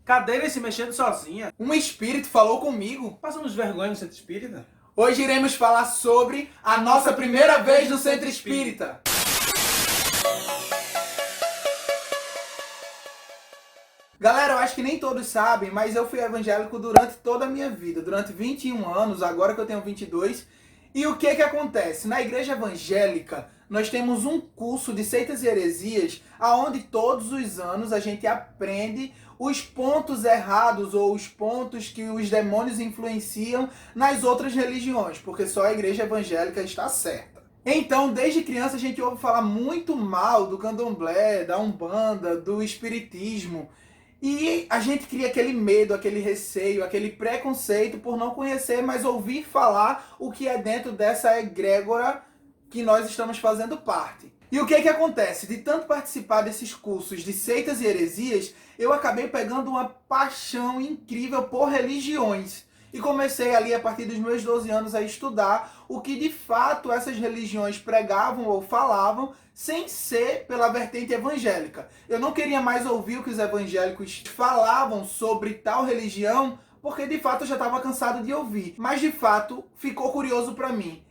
Cadeira se mexendo sozinha. Um espírito falou comigo. Passamos vergonha no centro espírita. Hoje iremos falar sobre a nossa primeira vez no Centro Espírita. Galera, eu acho que nem todos sabem, mas eu fui evangélico durante toda a minha vida. Durante 21 anos, agora que eu tenho 22. E o que acontece? Na igreja evangélica, nós temos um curso de seitas e heresias, onde todos os anos a gente aprende os pontos errados ou os pontos que os demônios influenciam nas outras religiões, porque só a igreja evangélica está certa. Então, desde criança a gente ouve falar muito mal do candomblé, da umbanda, do espiritismo, e a gente cria aquele medo, aquele receio, aquele preconceito por não conhecer, mas ouvir falar o que é dentro dessa egrégora que nós estamos fazendo parte. E o que acontece? De tanto participar desses cursos de seitas e heresias, eu acabei pegando uma paixão incrível por religiões. E comecei ali, a partir dos meus 12 anos, a estudar o que de fato essas religiões pregavam ou falavam, sem ser pela vertente evangélica. Eu não queria mais ouvir o que os evangélicos falavam sobre tal religião, porque de fato eu já estava cansado de ouvir. Mas de fato ficou curioso para mim.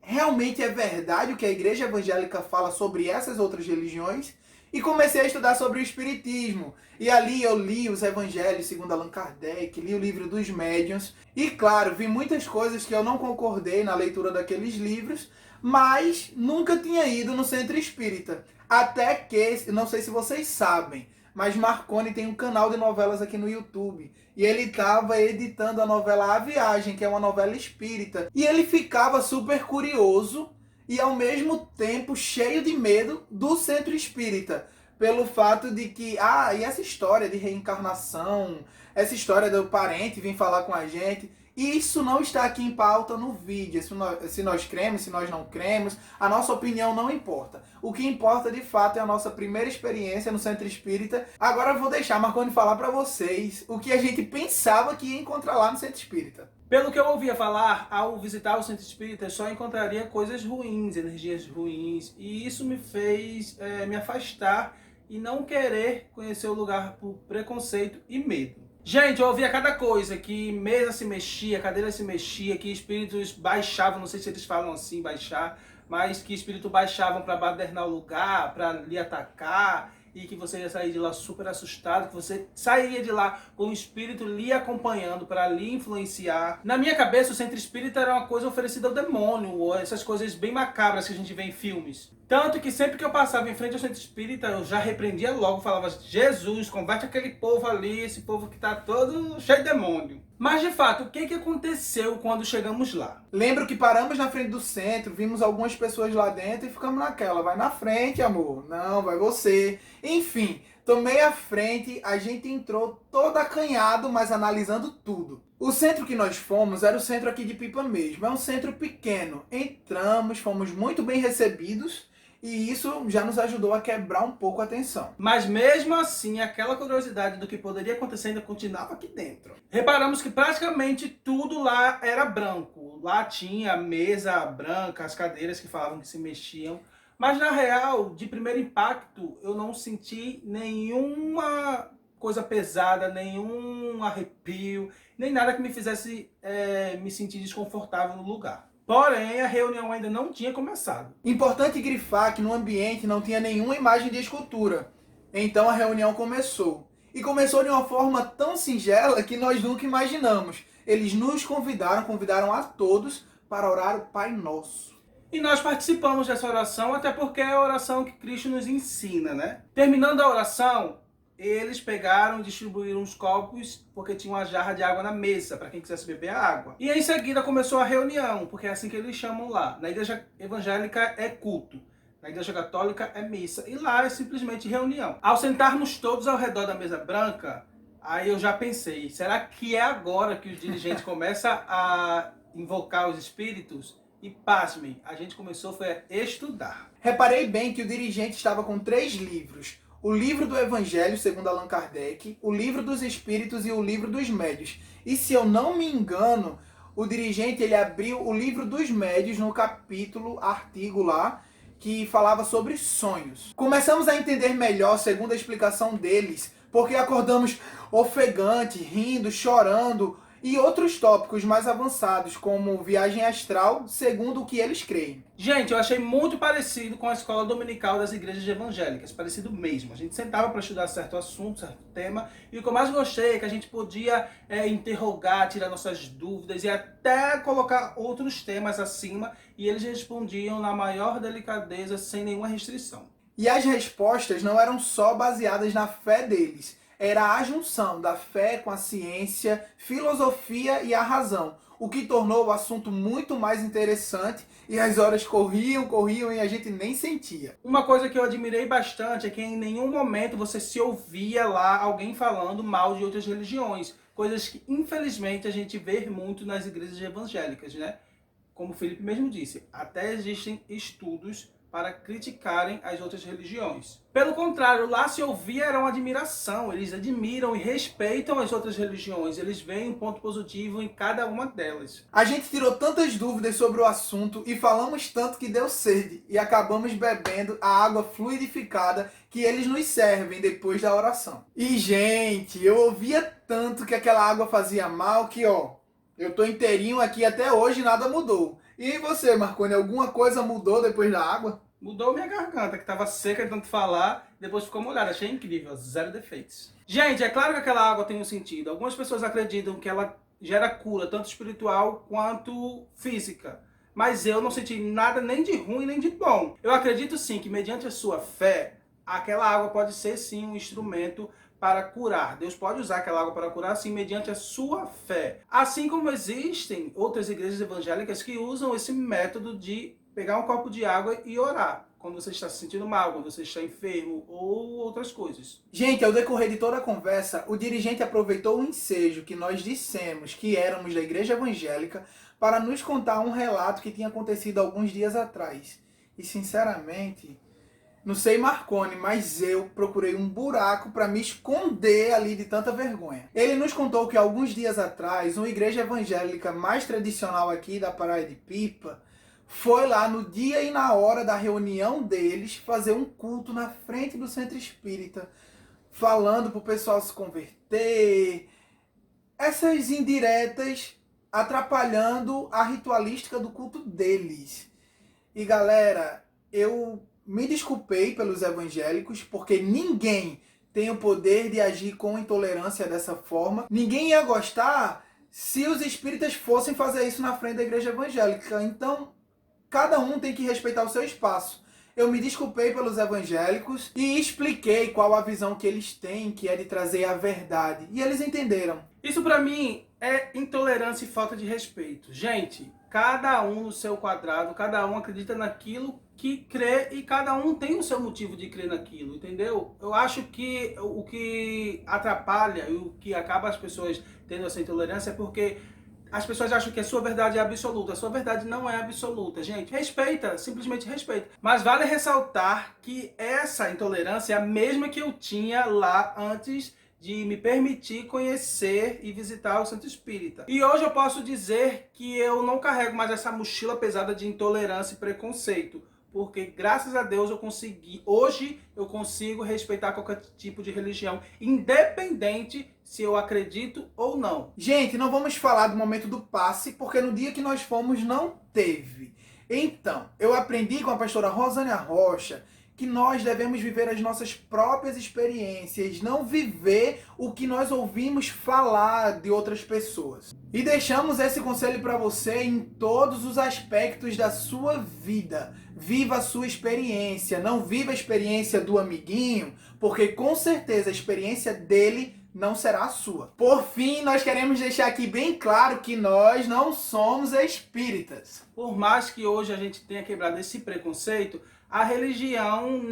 Realmente é verdade o que a igreja evangélica fala sobre essas outras religiões? E comecei a estudar sobre o espiritismo. E ali eu li os evangelhos segundo Allan Kardec, li o livro dos médiuns. E claro, vi muitas coisas que eu não concordei na leitura daqueles livros, mas nunca tinha ido no centro espírita. Até que, não sei se vocês sabem, mas Marconi tem um canal de novelas aqui no YouTube. E ele estava editando a novela A Viagem, que é uma novela espírita. E ele ficava super curioso e ao mesmo tempo cheio de medo do centro espírita. Pelo fato de que, e essa história de reencarnação, essa história do parente vir falar com a gente, isso não está aqui em pauta no vídeo. Se nós cremos, se nós não cremos, a nossa opinião não importa. O que importa de fato é a nossa primeira experiência no centro espírita. Agora eu vou deixar Marconi falar para vocês o que a gente pensava que ia encontrar lá no centro espírita. Pelo que eu ouvia falar, ao visitar o centro espírita, eu só encontraria coisas ruins, energias ruins. E isso me fez me afastar e não querer conhecer o lugar por preconceito e medo. Gente, eu ouvia cada coisa, que mesa se mexia, cadeira se mexia, que espíritos baixavam, não sei se eles falam assim, baixar, mas que espíritos baixavam para badernar o lugar, para lhe atacar, e que você ia sair de lá super assustado, que você sairia de lá com o espírito lhe acompanhando para lhe influenciar. Na minha cabeça, o centro espírita era uma coisa oferecida ao demônio, ou essas coisas bem macabras que a gente vê em filmes. Tanto que sempre que eu passava em frente ao centro espírita, eu já repreendia logo, falava: Jesus, converte aquele povo ali, esse povo que tá todo cheio de demônio. Mas de fato, o que aconteceu quando chegamos lá? Lembro que paramos na frente do centro, vimos algumas pessoas lá dentro e ficamos naquela: vai na frente, amor. Não, vai você. Enfim, tomei a frente, a gente entrou todo acanhado, mas analisando tudo. O centro que nós fomos era o centro aqui de Pipa mesmo, é um centro pequeno. Entramos, fomos muito bem recebidos, e isso já nos ajudou a quebrar um pouco a tensão. Mas mesmo assim, aquela curiosidade do que poderia acontecer ainda continuava aqui dentro. Reparamos que praticamente tudo lá era branco. Lá tinha a mesa branca, as cadeiras que falavam que se mexiam. Mas na real, de primeiro impacto, eu não senti nenhuma coisa pesada, nenhum arrepio, nem nada que me fizesse me sentir desconfortável no lugar. Porém, a reunião ainda não tinha começado. Importante grifar que no ambiente não tinha nenhuma imagem de escultura. Então a reunião começou. E começou de uma forma tão singela que nós nunca imaginamos. Eles nos convidaram a todos para orar o Pai Nosso. E nós participamos dessa oração, até porque é a oração que Cristo nos ensina, né? Terminando a oração, eles pegaram e distribuíram os copos, porque tinha uma jarra de água na mesa, para quem quisesse beber a água. E em seguida começou a reunião, porque é assim que eles chamam lá. Na igreja evangélica é culto, na igreja católica é missa, e lá é simplesmente reunião. Ao sentarmos todos ao redor da mesa branca, aí eu já pensei: será que é agora que o dirigente começa a invocar os espíritos? E pasmem, a gente começou a estudar. Reparei bem que o dirigente estava com 3 livros. O livro do Evangelho, segundo Allan Kardec, o livro dos Espíritos e o livro dos Médios. E se eu não me engano, o dirigente ele abriu o livro dos Médios no artigo lá, que falava sobre sonhos. Começamos a entender melhor, segundo a explicação deles, porque acordamos ofegante, rindo, chorando e outros tópicos mais avançados, como viagem astral, segundo o que eles creem. Gente, eu achei muito parecido com a escola dominical das igrejas evangélicas, parecido mesmo. A gente sentava para estudar certo assunto, certo tema, e o que eu mais gostei é que a gente podia interrogar, tirar nossas dúvidas e até colocar outros temas acima, e eles respondiam na maior delicadeza, sem nenhuma restrição. E as respostas não eram só baseadas na fé deles, era a junção da fé com a ciência, filosofia e a razão, o que tornou o assunto muito mais interessante e as horas corriam e a gente nem sentia. Uma coisa que eu admirei bastante é que em nenhum momento você se ouvia lá alguém falando mal de outras religiões, coisas que infelizmente a gente vê muito nas igrejas evangélicas, né? Como o Felipe mesmo disse, até existem estudos para criticarem as outras religiões. Pelo contrário, lá se ouvia era uma admiração, eles admiram e respeitam as outras religiões, eles veem um ponto positivo em cada uma delas. A gente tirou tantas dúvidas sobre o assunto e falamos tanto que deu sede e acabamos bebendo a água fluidificada que eles nos servem depois da oração. E gente, eu ouvia tanto que aquela água fazia mal que eu tô inteirinho aqui até hoje e nada mudou. E você, Marconi, alguma coisa mudou depois da água? Mudou minha garganta, que estava seca de tanto falar, depois ficou molhada. Achei incrível, zero defeitos. Gente, é claro que aquela água tem um sentido. Algumas pessoas acreditam que ela gera cura, tanto espiritual quanto física. Mas eu não senti nada nem de ruim nem de bom. Eu acredito sim que mediante a sua fé, aquela água pode ser sim um instrumento para curar. Deus pode usar aquela água para curar, sim, mediante a sua fé. Assim como existem outras igrejas evangélicas que usam esse método de pegar um copo de água e orar, quando você está se sentindo mal, quando você está enfermo ou outras coisas. Gente, ao decorrer de toda a conversa, o dirigente aproveitou o ensejo que nós dissemos que éramos da igreja evangélica para nos contar um relato que tinha acontecido alguns dias atrás. E sinceramente, não sei Marconi, mas eu procurei um buraco para me esconder ali de tanta vergonha. Ele nos contou que alguns dias atrás, uma igreja evangélica mais tradicional aqui da Praia de Pipa foi lá no dia e na hora da reunião deles fazer um culto na frente do centro espírita, falando para o pessoal se converter, essas indiretas atrapalhando a ritualística do culto deles. E galera, eu me desculpei pelos evangélicos, porque ninguém tem o poder de agir com intolerância dessa forma. Ninguém ia gostar se os espíritas fossem fazer isso na frente da igreja evangélica. Então, cada um tem que respeitar o seu espaço. Eu me desculpei pelos evangélicos e expliquei qual a visão que eles têm, que é de trazer a verdade. E eles entenderam. Isso pra mim é intolerância e falta de respeito. Gente, cada um no seu quadrado, cada um acredita naquilo que crê e cada um tem o seu motivo de crer naquilo, entendeu? Eu acho que o que atrapalha e o que acaba as pessoas tendo essa intolerância é porque as pessoas acham que a sua verdade é absoluta. A sua verdade não é absoluta, gente. Respeita, simplesmente respeita. Mas vale ressaltar que essa intolerância é a mesma que eu tinha lá antes de me permitir conhecer e visitar o Centro Espírita. E hoje eu posso dizer que eu não carrego mais essa mochila pesada de intolerância e preconceito. Porque, graças a Deus, hoje eu consigo respeitar qualquer tipo de religião, independente se eu acredito ou não. Gente, não vamos falar do momento do passe, porque no dia que nós fomos não teve. Então, eu aprendi com a pastora Rosânia Rocha que nós devemos viver as nossas próprias experiências, não viver o que nós ouvimos falar de outras pessoas. E deixamos esse conselho para você em todos os aspectos da sua vida. Viva a sua experiência, não viva a experiência do amiguinho, porque com certeza a experiência dele não será a sua. Por fim, nós queremos deixar aqui bem claro que nós não somos espíritas. Por mais que hoje a gente tenha quebrado esse preconceito, a religião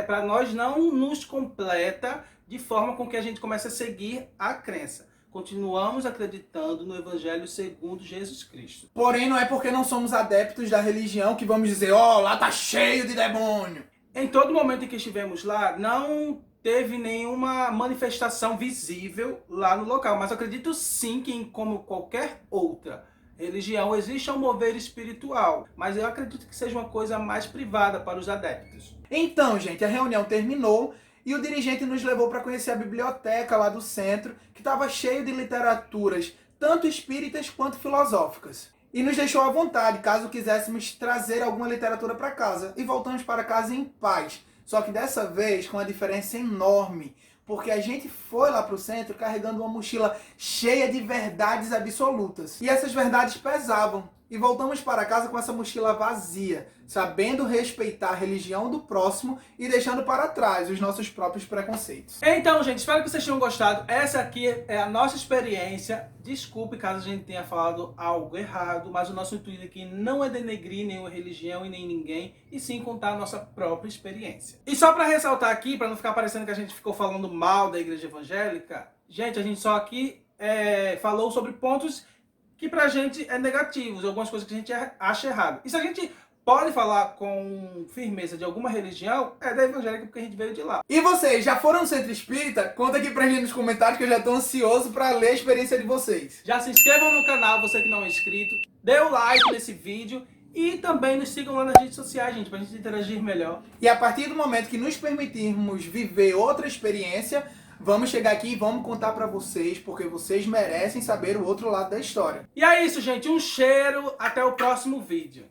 para nós não nos completa de forma com que a gente comece a seguir a crença. Continuamos acreditando no Evangelho segundo Jesus Cristo. Porém, não é porque não somos adeptos da religião que vamos dizer, lá tá cheio de demônio. Em todo momento em que estivemos lá, não teve nenhuma manifestação visível lá no local. Mas eu acredito sim que, como qualquer outra religião, existe um mover espiritual. Mas eu acredito que seja uma coisa mais privada para os adeptos. Então, gente, a reunião terminou e o dirigente nos levou para conhecer a biblioteca lá do centro, que estava cheio de literaturas, tanto espíritas quanto filosóficas. E nos deixou à vontade, caso quiséssemos trazer alguma literatura para casa. E voltamos para casa em paz. Só que dessa vez com uma diferença enorme, porque a gente foi lá para o centro carregando uma mochila cheia de verdades absolutas. E essas verdades pesavam. E voltamos para casa com essa mochila vazia, sabendo respeitar a religião do próximo e deixando para trás os nossos próprios preconceitos. Então, gente, espero que vocês tenham gostado. Essa aqui é a nossa experiência. Desculpe caso a gente tenha falado algo errado, mas o nosso intuito aqui não é denegrir nenhuma religião e nem ninguém, e sim contar a nossa própria experiência. E só para ressaltar aqui, para não ficar parecendo que a gente ficou falando mal da igreja evangélica, gente, a gente só aqui falou sobre pontos que pra gente é negativos, algumas coisas que a gente acha errado. E se a gente pode falar com firmeza de alguma religião, é da evangélica, porque a gente veio de lá. E vocês, já foram no centro espírita? Conta aqui pra gente nos comentários que eu já tô ansioso pra ler a experiência de vocês. Já se inscrevam no canal, você que não é inscrito, dê o like nesse vídeo e também nos sigam lá nas redes sociais, gente, pra gente interagir melhor. E a partir do momento que nos permitirmos viver outra experiência, vamos chegar aqui e vamos contar pra vocês, porque vocês merecem saber o outro lado da história. E é isso, gente. Um cheiro. Até o próximo vídeo.